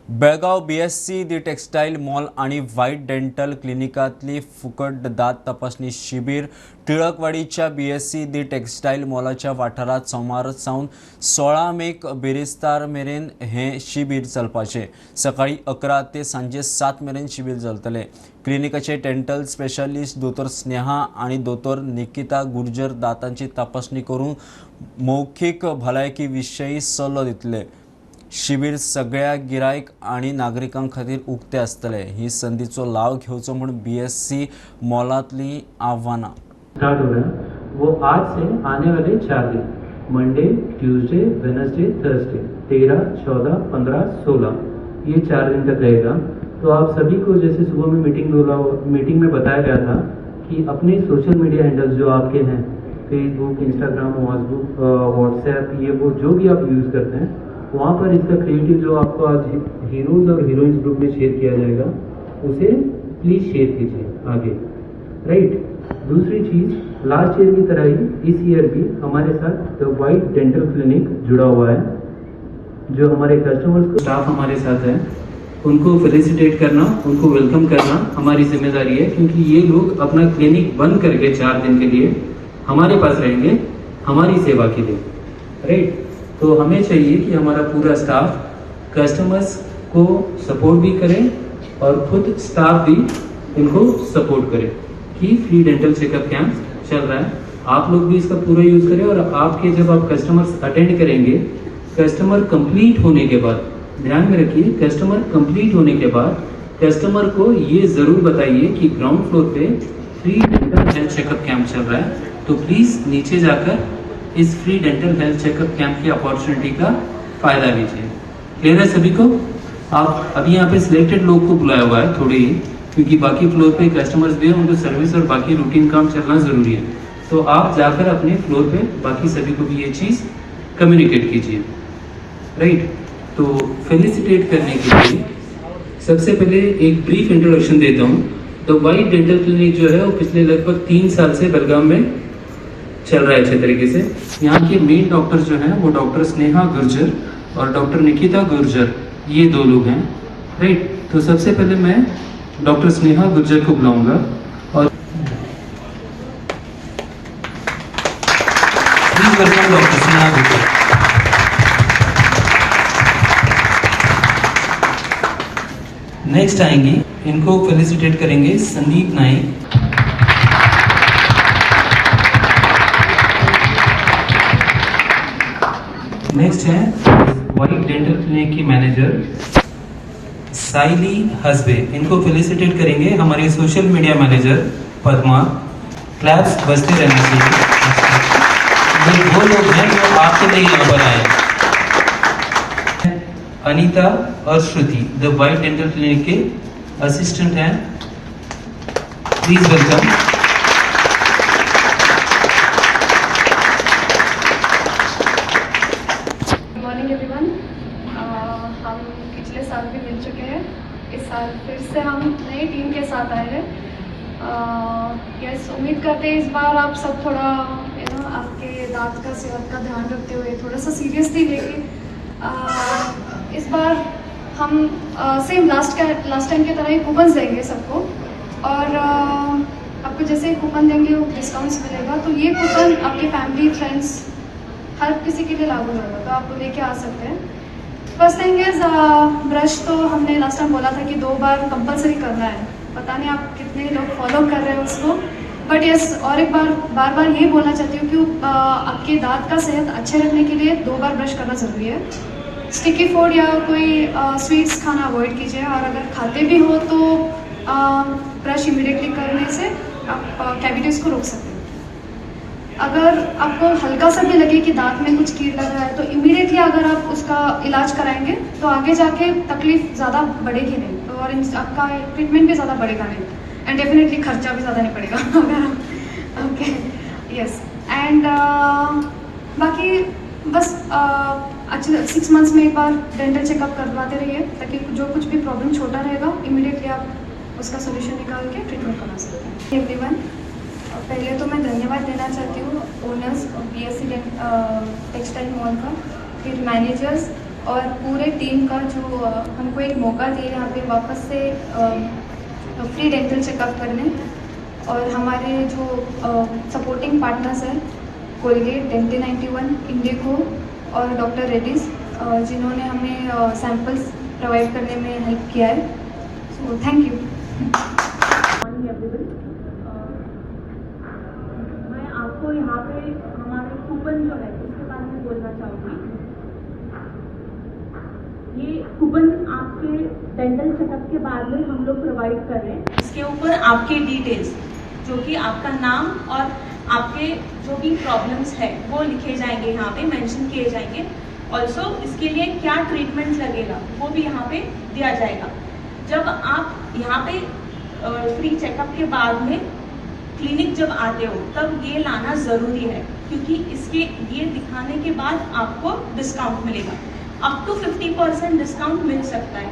Belgaum BSC दी textile mall आणि white dental क्लिनिकातली फुकट दात तपासणी शिबीर टिळकवाडीच्या BSC दी टेक्सटाईल मॉलाच्या वाठारात सोमार सावन 16 मेक बिरेस्तार मेरेन हे शिबीर चलपाचे। सकाळी 11 ते सांजे 7 मेरेन शिबीर चलतले। क्लिनिकाचे डेंटल स्पेशलिस्ट दोतोर स्नेहा आणि दोतोर निकिता गुर्जर दातांची तपासणी करून मौखिक भलायकी विषयी सल्लो दितले। शिबीर सगळ्या गिरायक आणि नागरिकां खातीर उक्ते आसतले। ही संधीचो लाव घेवचो म्हूण BSC मॉलांतली आव्हानां स्टार्ट हो रहा है वो आज से आने वाले 4 दिन मंडे, ट्यूसडे, वेडनेसडे, थर्सडे 13, 14, 15, 16 ये 4 दिन तक रहेगा। तो आप सभी को जैसे सुबह में मीटिंग में बताया गया था कि अपने सोशल मीडिया हैंडल्स जो आपके हैं फेसबुक, इंस्टाग्राम, व्हाट्सएप, ये वो जो भी आप यूज़ करते हैं वहाँ पर इसका क्रिएटिव जो आपको आज हीरोज़ और हीरोइंस ग्रुप में शेयर किया जाएगा उसे प्लीज़ शेयर कीजिए आगे, राइट। दूसरी चीज़, लास्ट ईयर की तरह ही इस ईयर भी हमारे साथ द व्हाइट डेंटल क्लिनिक जुड़ा हुआ है। जो हमारे कस्टमर्स को स्टाफ हमारे साथ है उनको फेलिसिटेट करना, उनको वेलकम करना हमारी जिम्मेदारी है, क्योंकि ये लोग अपना क्लिनिक बंद करके 4 दिन के लिए हमारे पास रहेंगे हमारी सेवा के लिए, राइट। तो हमें चाहिए कि हमारा पूरा स्टाफ कस्टमर्स को सपोर्ट भी करे और खुद स्टाफ भी इनको सपोर्ट करे कि फ्री डेंटल चेकअप कैंप चल रहा है। आप लोग भी इसका पूरा यूज़ करें और आपके जब आप कस्टमर्स अटेंड करेंगे, कस्टमर कंप्लीट होने के बाद, ध्यान में रखिए, कस्टमर कंप्लीट होने के बाद कस्टमर को ये ज़रूर बताइए कि ग्राउंड फ्लोर पे free dental health checkup camp चल रहा है, तो प्लीज़ नीचे जाकर इस free dental health checkup camp की अपॉर्चुनिटी का फ़ायदा लीजिए। क्लियर है सभी को? आप अभी यहाँ पे सिलेक्टेड लोग को बुलाया हुआ है थोड़ी, क्योंकि बाकी फ्लोर पे कस्टमर्स भी हैं, उनको सर्विस और बाकी रूटीन काम चलना ज़रूरी है। तो आप जाकर अपने फ्लोर पे बाकी सभी को भी ये चीज़ कम्युनिकेट कीजिए, राइट। तो फेलिसिटेट करने के लिए सबसे पहले एक ब्रीफ इंट्रोडक्शन देता हूँ। तो व्हाइट डेंटल क्लिनिक जो है वो पिछले लगभग 3 साल से बेलगाम में चल रहा है अच्छे तरीके से। यहाँ के मेन डॉक्टर जो हैं वो डॉक्टर स्नेहा गुर्जर और डॉक्टर निकिता गुर्जर, ये 2 लोग हैं, राइट। तो सबसे पहले मैं डॉक्टर स्नेहा गुर्जर को बुलाऊंगा और please welcome doctor Sneha Gurjar. Next आएंगी, इनको फेलिसिटेट करेंगे संदीप नाइक। नेक्स्ट है व्हाइट डेंटल क्लिनिक की मैनेजर साइली हसबे, इनको फेलिसिटेट करेंगे हमारे social media manager Padma. Claps बजते रहने चाहिए। ये 2 लोग हैं जो आपके लिए यहाँ पर आए, अनीता और श्रुति, द व्हाइट डेंटल क्लिनिक के असिस्टेंट हैं। Please welcome. हम पिछले साल भी मिल चुके हैं, इस साल फिर से हम नई टीम के साथ आए हैं। यस, उम्मीद करते हैं इस बार आप सब थोड़ा आपके दांत का सेहत का ध्यान रखते हुए थोड़ा सा सीरियसली लेके इस बार हम सेम लास्ट टाइम की तरह ही कूपन्स देंगे सबको, और आपको जैसे कूपन देंगे वो डिस्काउंट्स मिलेगा। तो ये कूपन आपके फैमिली, फ्रेंड्स, हर किसी के लिए लागू होगा, तो आप लेके आ सकते हैं। फर्स्ट थिंग इज ब्रश, तो हमने लास्ट टाइम बोला था कि 2 बार कंपलसरी करना है। पता नहीं आप कितने लोग फॉलो कर रहे हैं उसको, बट यस, और एक बार ये बोलना चाहती हूँ कि आपके दांत का सेहत अच्छे रखने के लिए 2 बार ब्रश करना ज़रूरी है। स्टिकी फूड या कोई स्वीट्स खाना अवॉइड कीजिए, और अगर खाते भी हो तो ब्रश इमीडिएटली करने से आप कैविटीज़ को रोक सकते हैं। अगर आपको हल्का सा भी लगे कि दांत में कुछ कीड़ लग रहा है तो इमीडिएटली अगर आप उसका इलाज कराएंगे तो आगे जाके तकलीफ ज़्यादा बढ़ेगी नहीं, और आपका ट्रीटमेंट भी ज़्यादा बढ़ेगा नहीं, एंड डेफिनेटली खर्चा भी ज़्यादा नहीं पड़ेगा अगर ओके, यस। एंड बाकी बस अच्छे 6 मंथ्स में एक बार डेंटल चेकअप करवाते रहिए, ताकि जो कुछ भी प्रॉब्लम छोटा रहेगा इमीडिएटली आप उसका सोल्यूशन निकाल के ट्रीटमेंट करा सकते हैं। एवरीवन, पहले तो मैं धन्यवाद देना चाहती हूँ ओनर्स BSC टेक्सटाइल मॉल का, फिर मैनेजर्स और पूरे टीम का जो हमको एक मौका दिया यहाँ पे वापस से फ्री डेंटल चेकअप करने, और हमारे जो सपोर्टिंग पार्टनर्स हैं कोलगेट, डेंटी 91, इंडिको और डॉक्टर रेड्डीज, जिन्होंने हमें सैंपल्स प्रोवाइड करने में हेल्प किया है। So thank you. Morning everyone. मैं आपको यहाँ पे हमारे कूपन जो है उसके बारे में बोलना चाहूँगी। ये कूपन आपके डेंटल चेकअप के बाद में हम लोग प्रोवाइड कर रहे हैं। इसके ऊपर आपके डिटेल्स, जो कि आपका नाम और आपके जो भी प्रॉब्लम्स है वो लिखे जाएंगे, यहाँ पे मेंशन किए जाएंगे। ऑल्सो इसके लिए क्या ट्रीटमेंट लगेगा वो भी यहाँ पे दिया जाएगा। जब आप यहाँ पे फ्री चेकअप के बाद में क्लिनिक जब आते हो तब ये लाना ज़रूरी है, क्योंकि इसके ये दिखाने के बाद आपको डिस्काउंट मिलेगा। अप टू 50% डिस्काउंट मिल सकता है।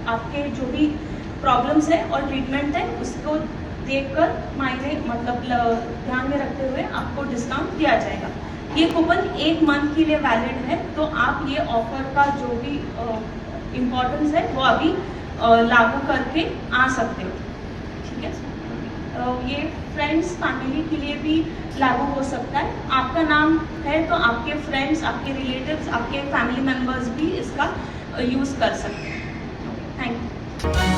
आपके जो भी प्रॉब्लम्स है और ट्रीटमेंट है उसको देखकर मायने मतलब ध्यान में रखते हुए आपको डिस्काउंट दिया जाएगा। ये कूपन 1 मंथ के लिए वैलिड है, तो आप ये ऑफर का जो भी इम्पोर्टेंस है वो अभी लागू करके आ सकते हो। ठीक है, ये फ्रेंड्स फैमिली के लिए भी लागू हो सकता है। आपका नाम है तो आपके फ्रेंड्स, आपके रिलेटिव्स, आपके फैमिली मेम्बर्स भी इसका यूज़ कर सकते हैं। Thank you.